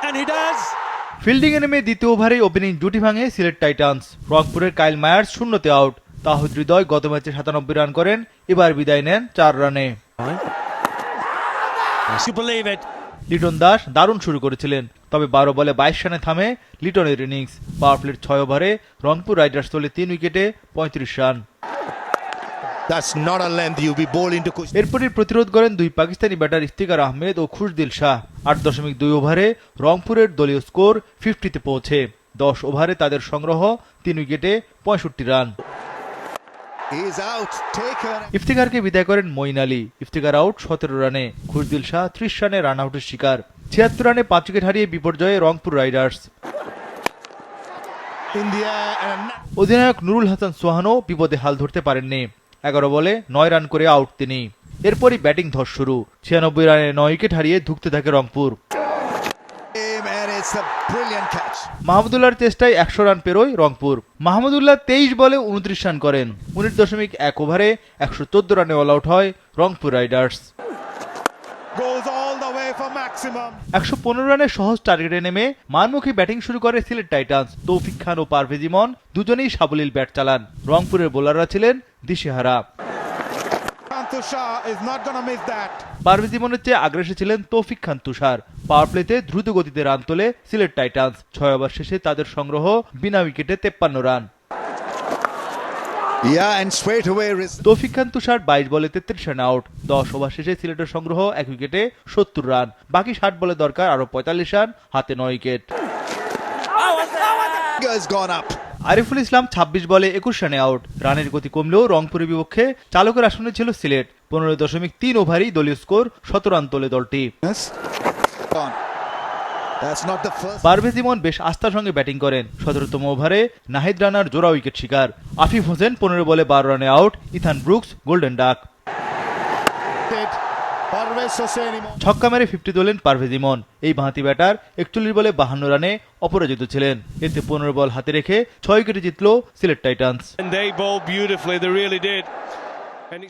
And he does. ফিল্ডিংয়ে নেমে দ্বিতীয় ওভারেই opening জুটি ভাঙে সিলেট টাইটান্স। রংপুরের কাইল মায়ার্স শূন্যতে আউট। তাহিদ হৃদয় গত ম্যাচে 97 রান করেন, এবার বিদায় নেন 4 রানে। You believe it. Liton Das দারুণ শুরু করেছিলেন, তবে 12 বলে 22 রানে থামে লিটনের ইনিংস। পাওয়ার প্লের 6 ওভারে রংপুর রাইডার্স তোলে 3 উইকেটে 35 run. That's not a length you be bowled into. এরপরই প্রতিরোধ করেন দুই পাকিস্তানি ব্যাটার ইফতিকার আহমেদ ও খুশদিল শাহ। 8.2 ওভারে রংপুরের দলীয় স্কোর 50-তে পৌঁছে। 10 ওভারে তাদের সংগ্রহ 3 উইকেটে 65 রান। He's out. Taken. ইফতিকারকে বিদায় করেন মঈন আলী। ইফতিকার আউট 17 রানে, খুশদিল শাহ 30 রানে রান আউটের শিকার। 76 রানে 5 উইকেট হারিয়ে বিপর্যয়ে Rangpur Riders. In the air and অধিনায়ক নুরুল হাসান সোহানও বিপদে হাল ধরতে পারেননি। 11 বলে 9 রান করে আউট তিনি। এরপরই ব্যাটিং ধস শুরু। 96 রানে 9 উইকেট হারিয়ে ধুঁকতে থাকে Rangpur. and it's a brilliant catch. মাহমুদুল্লাহর চেষ্টায় 100 রান পেরোয় রংপুর। মাহমুদুল্লাহ 23 বলে 29 রান করেন। 19.1 ওভারে 114 রানে অল আউট হয় Rangpur Riders. Goes all the way for maximum. 115 রানের সহজ টার্গেটে নেমে মানমুখী ব্যাটিং শুরু করে সিলেট টাইটান্স। তৌফিক খান ও পারভেজ ইমন দুজনেই সাবলীল ব্যাট চালান। রংপুরের বোলাররা ছিলেন দিশেহারা। Tushar is not gonna miss that. Parvez ইমনের চেয়ে আগ্রাসী ছিলেন তৌফিক খান তুষার। পাওয়ার প্লেতে দ্রুত গতিতে রান তোলে সিলেট টাইটান্স। 6 ওভার শেষে তাদের সংগ্রহ বিনা উইকেটে 53 run. Yeah, and straight away. তৌফিক খান তুষার 22 বলে 33 রান আউট। 10 ওভার শেষে সিলেটের সংগ্রহ 1 উইকেটে 70 রান। বাকি 60 বলে দরকার আরো 45 রান, হাতে 9 wicket. Has gone up. Ariful Islam 26 বলে 21 রানে আউট। রানের গতি কমলেও রংপুরের বিপক্ষে চালকের আসনে ছিল সিলেট। 15.3 ওভারেই দলীয় স্কোর 17 রান তোলে দলটি। Gone. That's not the first. Parvez ইমন বেশ আস্থার সঙ্গে ব্যাটিং করেন। 17তম ওভারে নাহিদ রানার জোড়া উইকেট শিকার। আফিফ হোসেন 15 বলে 12 রানে out. Ethan Brooks golden duck. ছক্কা মেরে 50 তোলেন পারভেজ ইমন। এই বাঁহাতি ব্যাটার 41 বলে 52 রানে অপরাজিত ছিলেন। এতে 15 বল হাতে রেখে 6 উইকেটে জিতল Sylhet Titans. And they bowled beautifully. They really did. And